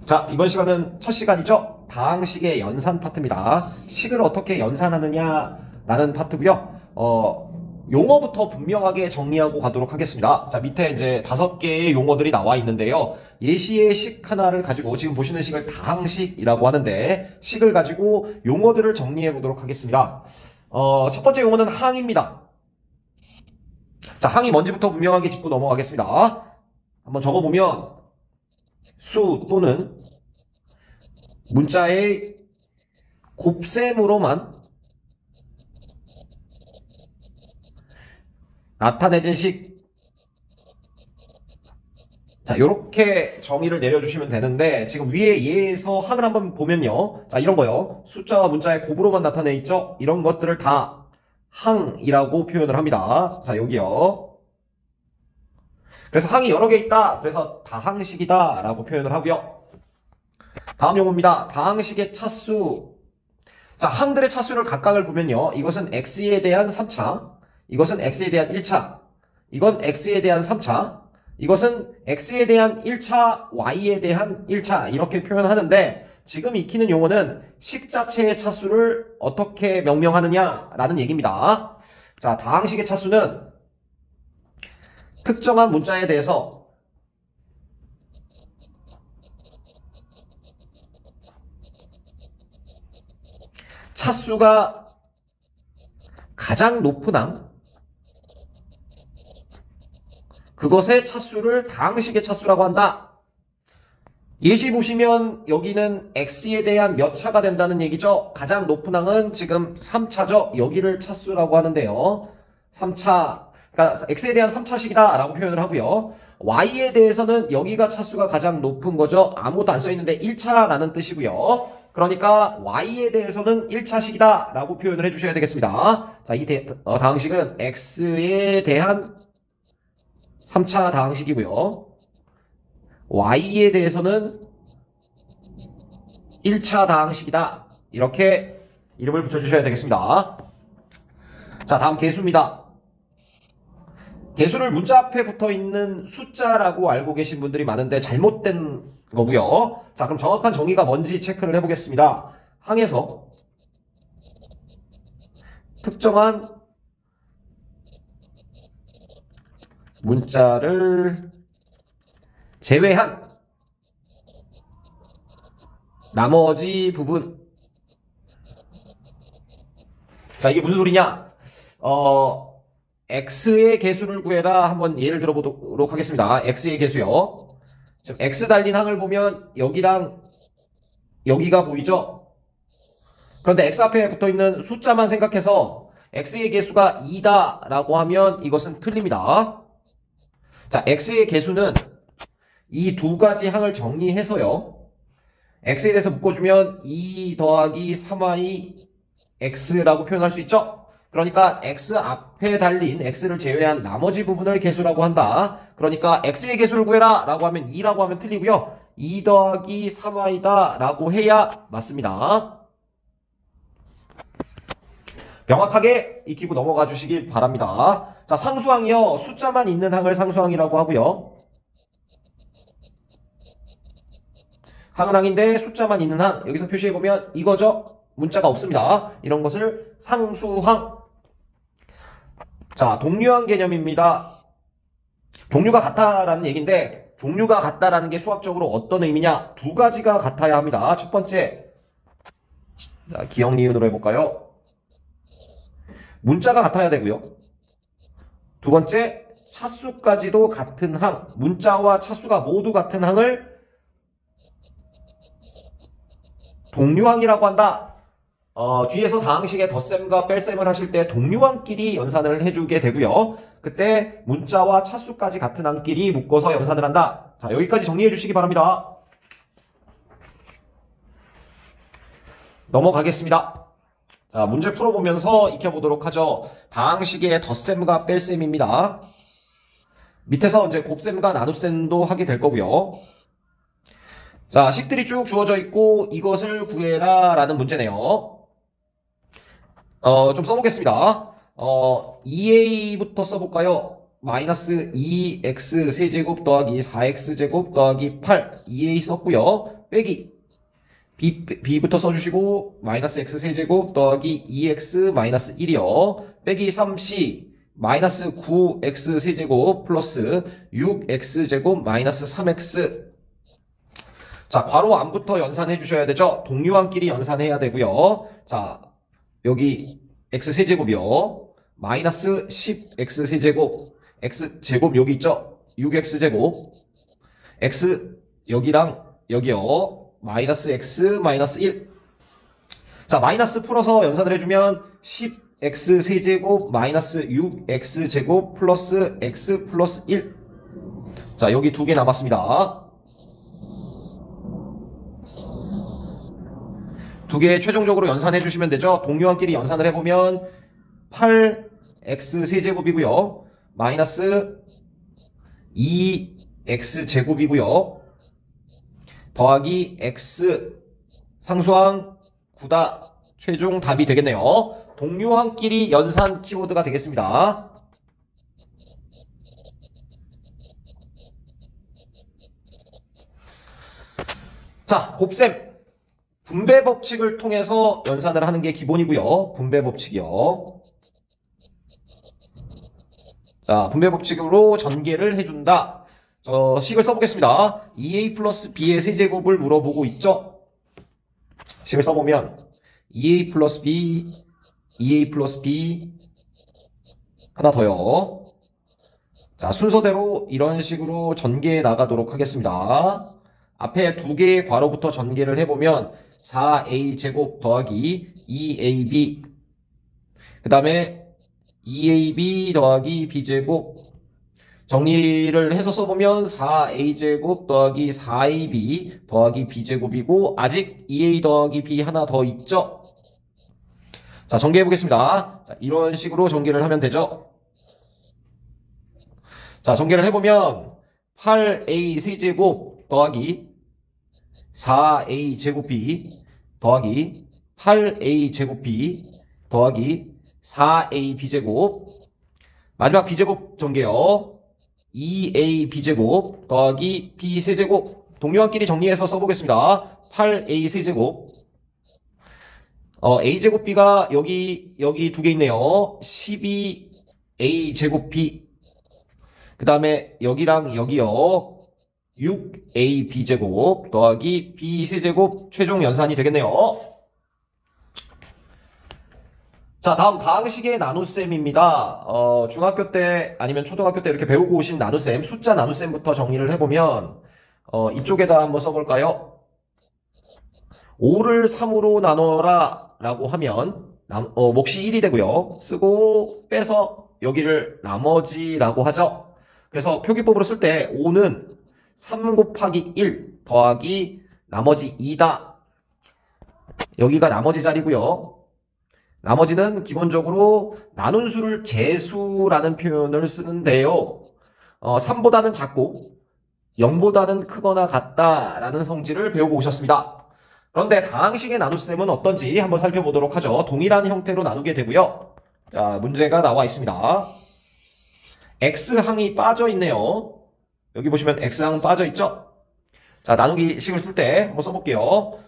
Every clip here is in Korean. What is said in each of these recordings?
자, 이번 시간은 첫 시간이죠. 다항식의 연산 파트입니다. 식을 어떻게 연산하느냐라는 파트고요. 용어부터 분명하게 정리하고 가도록 하겠습니다. 자, 밑에 이제 5개의 용어들이 나와 있는데요. 예시의 식 하나를 가지고 지금 보시는 식을 다항식이라고 하는데 식을 가지고 용어들을 정리해 보도록 하겠습니다. 첫 번째 용어는 항입니다. 자, 항이 뭔지부터 분명하게 짚고 넘어가겠습니다. 한번 적어보면 수 또는 문자의 곱셈으로만 나타내진 식. 자, 요렇게 정의를 내려주시면 되는데, 지금 위에 예에서 항을 한번 보면요. 자, 이런 거요. 숫자와 문자의 곱으로만 나타내 있죠? 이런 것들을 다 항이라고 표현을 합니다. 자, 여기요. 그래서 항이 여러 개 있다. 그래서 다항식이다. 라고 표현을 하고요. 다음 용어입니다. 다항식의 차수. 자, 항들의 차수를 각각을 보면요. 이것은 x에 대한 3차. 이것은 x에 대한 1차. 이건 x에 대한 3차. 이것은 x에 대한 1차, y에 대한 1차. 이렇게 표현하는데 지금 익히는 용어는 식 자체의 차수를 어떻게 명명하느냐라는 얘기입니다. 자, 다항식의 차수는 특정한 문자에 대해서 차수가 가장 높은 항, 그것의 차수를 다항식의 차수라고 한다. 예시 보시면 여기는 x에 대한 몇 차가 된다는 얘기죠. 가장 높은 항은 지금 3차죠. 여기를 차수라고 하는데요. 3차, 그러니까 x에 대한 3차식이다 라고 표현을 하고요. y에 대해서는 여기가 차수가 가장 높은 거죠. 아무것도 안 써있는데 1차라는 뜻이고요. 그러니까 y에 대해서는 1차식이다 라고 표현을 해주셔야 되겠습니다. 자, 이 다항식은 x에 대한 3차 다항식이고요. y에 대해서는 1차 다항식이다. 이렇게 이름을 붙여주셔야 되겠습니다. 자, 다음 개수입니다. 개수를 문자 앞에 붙어있는 숫자라고 알고 계신 분들이 많은데 잘못된 거고요. 자, 그럼 정확한 정의가 뭔지 체크를 해보겠습니다. 항에서 특정한 문자를 제외한 나머지 부분. 자, 이게 무슨 소리냐? x의 개수를 구해라. 한번 예를 들어보도록 하겠습니다. x의 개수요. 지금 x 달린 항을 보면 여기랑 여기가 보이죠? 그런데 x 앞에 붙어있는 숫자만 생각해서 x의 개수가 2다 라고 하면 이것은 틀립니다. 자, x의 개수는 이 두 가지 항을 정리해서요. x에 대해서 묶어주면 2 더하기 3y x라고 표현할 수 있죠? 그러니까 x 앞에 달린 x를 제외한 나머지 부분을 개수라고 한다. 그러니까 x의 개수를 구해라 라고 하면 2라고 하면 틀리고요. 2 더하기 3y다 라고 해야 맞습니다. 명확하게 익히고 넘어가 주시길 바랍니다. 자, 상수항이요. 숫자만 있는 항을 상수항이라고 하고요. 항은 항인데 숫자만 있는 항. 여기서 표시해보면 이거죠. 문자가 없습니다. 이런 것을 상수항. 자, 동류항 개념입니다. 종류가 같다라는 얘기인데 종류가 같다라는 게 수학적으로 어떤 의미냐? 두 가지가 같아야 합니다. 첫 번째, 자, 기억 니은으로 해볼까요? 문자가 같아야 되고요. 두 번째, 차수까지도 같은 항. 문자와 차수가 모두 같은 항을 동류항이라고 한다. 뒤에서 다항식의 덧셈과 뺄셈을 하실 때 동류항끼리 연산을 해주게 되고요. 그때 문자와 차수까지 같은 항끼리 묶어서 연산을 한다. 자, 여기까지 정리해 주시기 바랍니다. 넘어가겠습니다. 자, 문제 풀어보면서 익혀보도록 하죠. 다항식의 덧셈과 뺄셈입니다. 밑에서 이제 곱셈과 나눗셈도 하게 될 거고요. 자, 식들이 쭉 주어져 있고 이것을 구해라 라는 문제네요. 좀 써보겠습니다. 2a부터 써볼까요? 마이너스 2x 세제곱 더하기 4x제곱 더하기 8 2a 썼고요. 빼기 b부터 써주시고 마이너스 x 세제곱 더하기 2x 마이너스 1이요. 빼기 3c 마이너스 9x 세제곱 플러스 6x제곱 마이너스 3x. 자, 괄호 안부터 연산해 주셔야 되죠. 동류항끼리 연산해야 되고요. 자, 여기 x 세제곱이요. 마이너스 10x 세제곱, x제곱 여기 있죠. 6x제곱, x 여기랑 여기요. 마이너스 x 마이너스 1. 자, 마이너스 풀어서 연산을 해주면 10x 세제곱 마이너스 6x제곱 플러스 x 플러스 1. 자, 여기 두 개 남았습니다. 두 개 최종적으로 연산해 주시면 되죠. 동류항끼리 연산을 해보면 8x 세제곱이고요. 마이너스 2x제곱이고요. 더하기 x 상수항 9다. 최종 답이 되겠네요. 동류항끼리 연산 키워드가 되겠습니다. 자, 곱셈. 분배 법칙을 통해서 연산을 하는 게 기본이고요. 분배 법칙이요. 자, 분배 법칙으로 전개를 해준다. 식을 써보겠습니다. 2a 플러스 b의 세제곱을 물어보고 있죠. 식을 써보면 2a 플러스 b, 2a 플러스 b 하나 더요. 자, 순서대로 이런 식으로 전개해 나가도록 하겠습니다. 앞에 두 개의 괄호부터 전개를 해보면 4a 제곱 더하기 2ab, 그 다음에 2ab 더하기 b제곱, 정리를 해서 써보면 4a제곱 더하기 4ab 더하기 b제곱이고 아직 2a 더하기 b 하나 더 있죠. 자, 전개해 보겠습니다. 자, 이런 식으로 전개를 하면 되죠. 자, 전개를 해보면 8a 세제곱 더하기 4a 제곱 b 더하기 8a 제곱 b 더하기 4a b제곱, 마지막 b제곱 전개요. 2a b제곱 더하기 b 세제곱. 동류항끼리 정리해서 써보겠습니다. 8a 세제곱, a제곱 b가 여기 두 개 있네요. 12a 제곱 b, 그 다음에 여기랑 여기요. 6a b제곱 더하기 b 세제곱. 최종 연산이 되겠네요. 자, 다음 다항식의 나눗셈입니다. 중학교 때 아니면 초등학교 때 이렇게 배우고 오신 나눗셈, 숫자 나눗셈부터 정리를 해보면 이쪽에다 한번 써볼까요? 5를 3으로 나눠라 라고 하면 몫이 1이 되고요. 쓰고 빼서 여기를 나머지라고 하죠. 그래서 표기법으로 쓸 때 5는 3 곱하기 1 더하기 나머지 2다. 여기가 나머지 자리고요. 나머지는 기본적으로 나눈 수를 제수라는 표현을 쓰는데요. 3보다는 작고 0보다는 크거나 같다라는 성질을 배우고 오셨습니다. 그런데 다항식의 나눗셈은 어떤지 한번 살펴보도록 하죠. 동일한 형태로 나누게 되고요. 자, 문제가 나와 있습니다. X항이 빠져 있네요. 여기 보시면 X항은 빠져 있죠? 자, 나누기 식을 쓸 때 한번 써볼게요.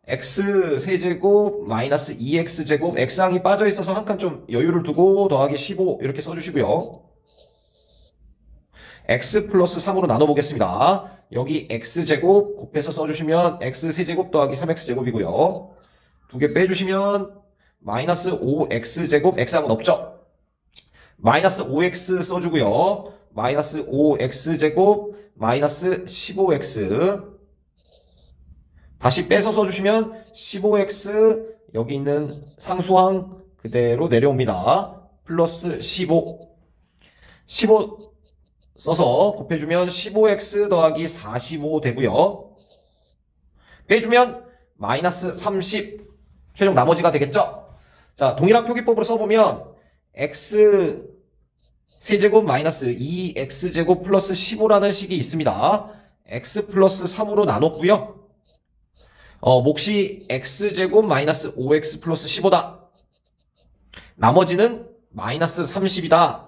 x 세제곱 마이너스 2x제곱, x항이 빠져 있어서 한 칸 좀 여유를 두고 더하기 15 이렇게 써주시고요. x 플러스 3으로 나눠보겠습니다. 여기 x제곱 곱해서 써주시면 x 세제곱 더하기 3x제곱이고요. 두 개 빼주시면 마이너스 5x제곱, x항은 없죠? 마이너스 5x 써주고요. 마이너스 5x제곱 마이너스 15x, 다시 빼서 써주시면 15x, 여기 있는 상수항 그대로 내려옵니다. 플러스 15. 15 써서 곱해주면 15x 더하기 45 되고요. 빼주면 마이너스 30. 최종 나머지가 되겠죠? 자, 동일한 표기법으로 써보면 x 세제곱 마이너스 2x제곱 플러스 15라는 식이 있습니다. x 플러스 3으로 나눴고요. 몫이 x제곱 마이너스 5x 플러스 15다. 나머지는 마이너스 30이다.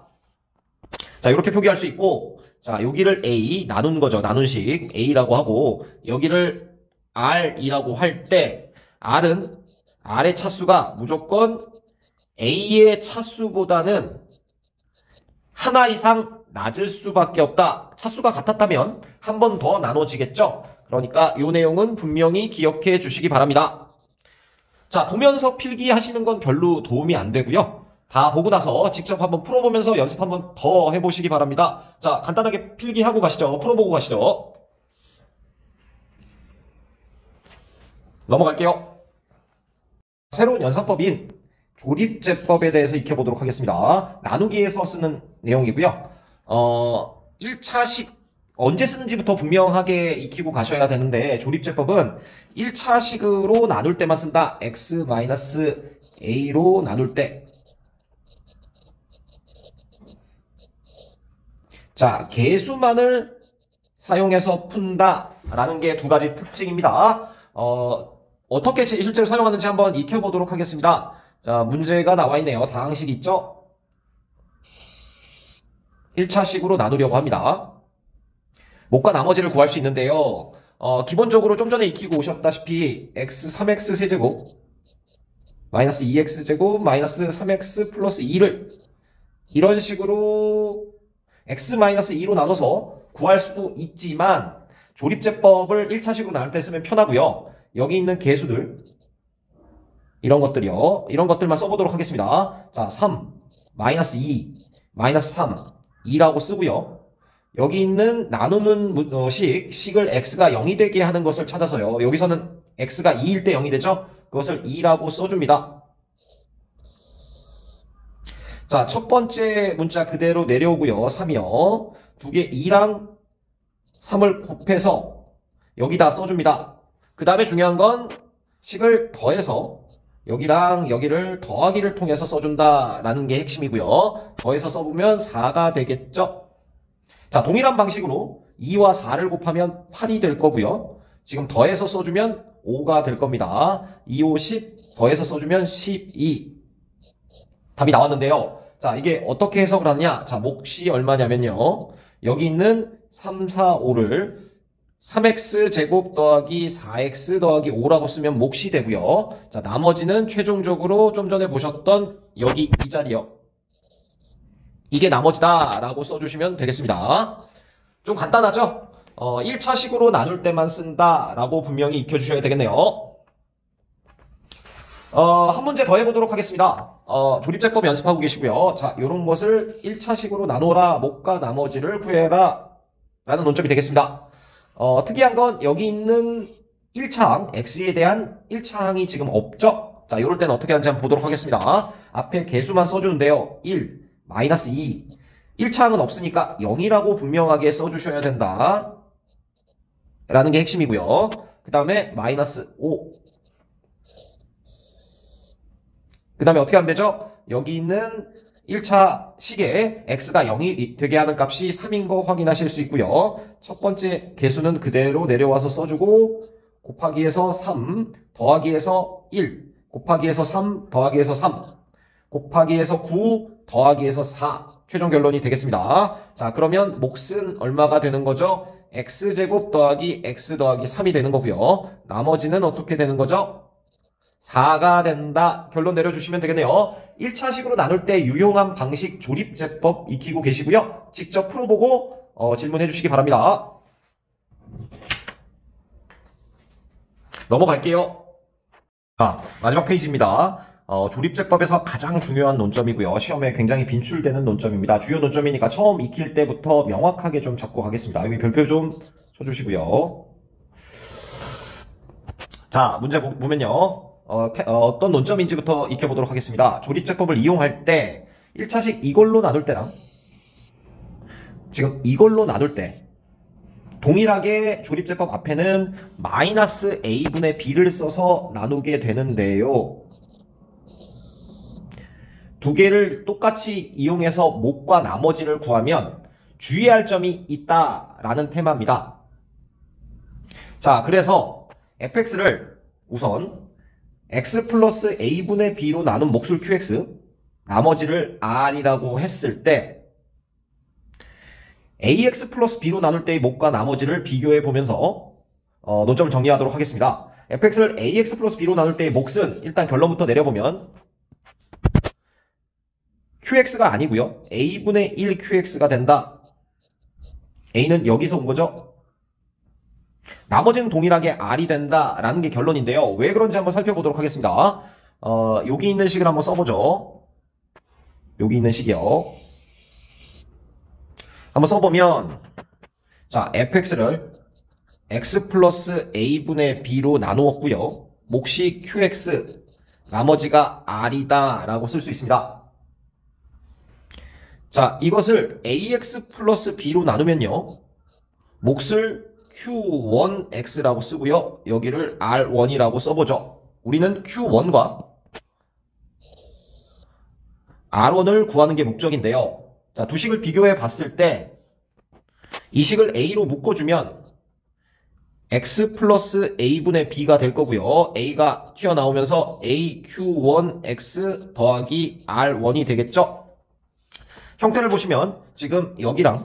자, 이렇게 표기할 수 있고, 자, 여기를 A, 나눈 거죠. 나눈 식. A라고 하고, 여기를 R이라고 할 때, R의 차수가 무조건 A의 차수보다는 하나 이상 낮을 수밖에 없다. 차수가 같았다면 한 번 더 나눠지겠죠? 그러니까 이 내용은 분명히 기억해 주시기 바랍니다. 자, 보면서 필기 하시는 건 별로 도움이 안 되고요. 다 보고 나서 직접 한번 풀어보면서 연습 한번 더 해보시기 바랍니다. 자, 간단하게 필기하고 가시죠. 풀어보고 가시죠. 넘어갈게요. 새로운 연산법인 조립제법에 대해서 익혀보도록 하겠습니다. 나누기에서 쓰는 내용이고요. 1차식 언제 쓰는지부터 분명하게 익히고 가셔야 되는데, 조립제법은 1차식으로 나눌 때만 쓴다. x-a로 나눌 때. 자, 개수만을 사용해서 푼다 라는 게 두 가지 특징입니다. 어떻게 실제로 사용하는지 한번 익혀보도록 하겠습니다. 자, 문제가 나와 있네요. 다항식 있죠? 1차식으로 나누려고 합니다. 목과 나머지를 구할 수 있는데요. 기본적으로 좀 전에 익히고 오셨다시피 x 3x 세제곱 마이너스 2x 제곱 마이너스 3x 플러스 2를 이런 식으로 x-2로 나눠서 구할 수도 있지만, 조립제법을 1차식으로 나눌 때 쓰면 편하고요. 여기 있는 개수들, 이런 것들이요. 이런 것들만 써보도록 하겠습니다. 자, 3, 마이너스 2, 마이너스 3, 2라고 쓰고요. 여기 있는 나누는 식을 x가 0이 되게 하는 것을 찾아서요. 여기서는 x가 2일 때 0이 되죠? 그것을 2라고 써줍니다. 자, 첫 번째 문자 그대로 내려오고요. 3이요. 두 개 2랑 3을 곱해서 여기다 써줍니다. 그 다음에 중요한 건 식을 더해서 여기랑 여기를 더하기를 통해서 써준다라는 게 핵심이고요. 더해서 써보면 4가 되겠죠? 자, 동일한 방식으로 2와 4를 곱하면 8이 될 거고요. 지금 더해서 써주면 5가 될 겁니다. 2, 5, 10 더해서 써주면 12. 답이 나왔는데요. 자, 이게 어떻게 해석을 하느냐? 자, 몫이 얼마냐면요. 여기 있는 3, 4, 5를 3x 제곱 더하기 4x 더하기 5라고 쓰면 몫이 되고요. 자, 나머지는 최종적으로 좀 전에 보셨던 여기 이 자리요. 이게 나머지다 라고 써주시면 되겠습니다. 좀 간단하죠? 1차식으로 나눌 때만 쓴다 라고 분명히 익혀주셔야 되겠네요. 한 문제 더 해보도록 하겠습니다. 조립제법 연습하고 계시고요. 자, 요런 것을 1차식으로 나눠라, 몫과 나머지를 구해라 라는 논점이 되겠습니다. 특이한 건 여기 있는 1차항, x에 대한 1차항이 지금 없죠? 자, 요럴 때는 어떻게 하는지 한번 보도록 하겠습니다. 앞에 개수만 써주는데요. 1, 마이너스 2. 1차항은 없으니까 0이라고 분명하게 써주셔야 된다 라는 게 핵심이고요. 그 다음에 마이너스 5. 그 다음에 어떻게 하면 되죠? 여기 있는 1차 식에 x가 0이 되게 하는 값이 3인 거 확인하실 수 있고요. 첫 번째 개수는 그대로 내려와서 써주고, 곱하기에서 3, 더하기에서 1, 곱하기에서 3, 더하기에서 3, 곱하기에서 9, 더하기에서 4. 최종 결론이 되겠습니다. 자, 그러면 몫은 얼마가 되는 거죠? x제곱 더하기 x 더하기 3이 되는 거고요. 나머지는 어떻게 되는 거죠? 4가 된다. 결론 내려주시면 되겠네요. 1차식으로 나눌 때 유용한 방식 조립제법 익히고 계시고요. 직접 풀어보고 질문해 주시기 바랍니다. 넘어갈게요. 자, 마지막 페이지입니다. 조립제법에서 가장 중요한 논점이고요. 시험에 굉장히 빈출되는 논점입니다. 주요 논점이니까 처음 익힐 때부터 명확하게 좀 잡고 가겠습니다. 여기 별표 좀 쳐주시고요. 자, 문제 보면요. 어떤 논점인지부터 익혀보도록 하겠습니다. 조립제법을 이용할 때 1차식 이걸로 나눌 때랑 지금 이걸로 나눌 때 동일하게 조립제법 앞에는 마이너스 a분의 b를 써서 나누게 되는데요. 두 개를 똑같이 이용해서 몫과 나머지를 구하면 주의할 점이 있다라는 테마입니다. 자, 그래서 fx를 우선 x 플러스 a분의 b로 나눈 몫을 qx, 나머지를 r이라고 했을 때 ax 플러스 b로 나눌 때의 목과 나머지를 비교해 보면서 논점을 정리하도록 하겠습니다. fx를 ax 플러스 b로 나눌 때의 몫은 일단 결론부터 내려보면 qx가 아니고요. a분의 1 qx가 된다. a는 여기서 온 거죠. 나머지는 동일하게 r이 된다라는 게 결론인데요. 왜 그런지 한번 살펴보도록 하겠습니다. 여기 있는 식을 한번 써보죠. 여기 있는 식이요. 한번 써보면 자, fx를 x 플러스 a분의 b로 나누었고요. 몫이 qx, 나머지가 r이다 라고 쓸 수 있습니다. 자, 이것을 ax 플러스 b로 나누면요. 몫을 q1x라고 쓰고요. 여기를 r1이라고 써보죠. 우리는 q1과 r1을 구하는 게 목적인데요. 자, 두 식을 비교해 봤을 때 이 식을 a로 묶어주면 x 플러스 a분의 b가 될 거고요. a가 튀어나오면서 aq1x 더하기 r1이 되겠죠. 형태를 보시면 지금 여기랑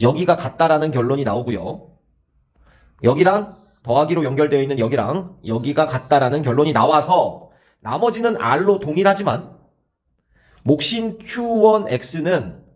여기가 같다라는 결론이 나오고요. 여기랑 더하기로 연결되어 있는 여기랑 여기가 같다라는 결론이 나와서 나머지는 r로 동일하지만 몫인 q1x는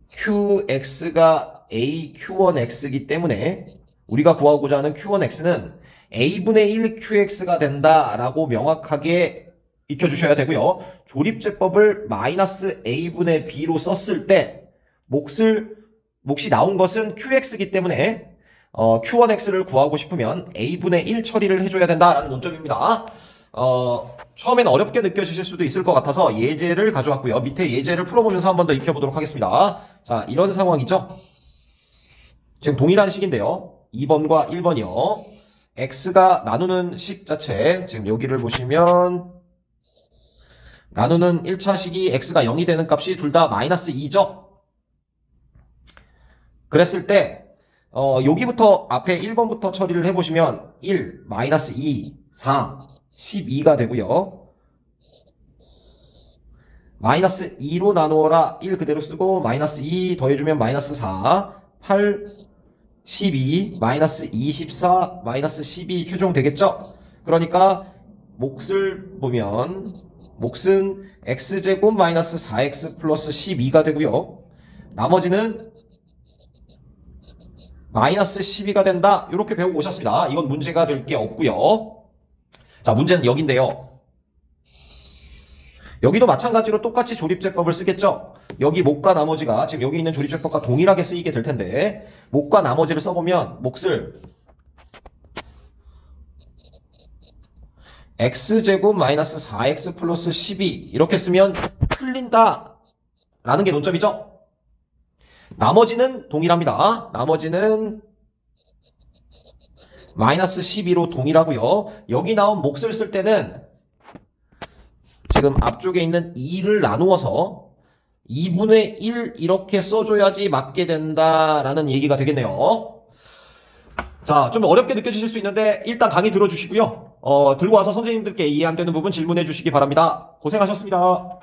qx가 a q1x이기 때문에 우리가 구하고자 하는 q1x는 a분의 1 qx가 된다라고 명확하게 익혀주셔야 되고요. 조립제법을 마이너스 a분의 b로 썼을 때 몫이 나온 것은 qx이기 때문에 q1x를 구하고 싶으면 a분의 1 처리를 해줘야 된다라는 논점입니다. 처음엔 어렵게 느껴지실 수도 있을 것 같아서 예제를 가져왔고요. 밑에 예제를 풀어보면서 한 번 더 익혀보도록 하겠습니다. 자, 이런 상황이죠. 지금 동일한 식인데요. 2번과 1번이요. x가 나누는 식 자체, 지금 여기를 보시면 나누는 1차 식이 x가 0이 되는 값이 둘 다 마이너스 2죠. 그랬을 때 여기부터 앞에 1번부터 처리를 해보시면 1, 마이너스 2, 4, 12가 되고요. 마이너스 2로 나누어라 1 그대로 쓰고 마이너스 2 더해주면 마이너스 4, 8, 12, 마이너스 24, 마이너스 12 최종 되겠죠? 그러니까 몫을 보면 몫은 x제곱 마이너스 4x 플러스 12가 되고요. 나머지는 마이너스 12가 된다. 이렇게 배우고 오셨습니다. 이건 문제가 될 게 없고요. 자, 문제는 여기인데요. 여기도 마찬가지로 똑같이 조립제법을 쓰겠죠? 여기 몫과 나머지가 지금 여기 있는 조립제법과 동일하게 쓰이게 될 텐데 몫과 나머지를 써보면 몫을 x제곱 마이너스 4x 플러스 12 이렇게 쓰면 틀린다 라는 게 논점이죠? 나머지는 동일합니다. 나머지는 마이너스 12로 동일하고요. 여기 나온 몫을 쓸 때는 지금 앞쪽에 있는 2를 나누어서 2분의 1 이렇게 써줘야지 맞게 된다라는 얘기가 되겠네요. 자, 좀 어렵게 느껴지실 수 있는데 일단 강의 들어주시고요. 들고 와서 선생님들께 이해 안 되는 부분 질문해 주시기 바랍니다. 고생하셨습니다.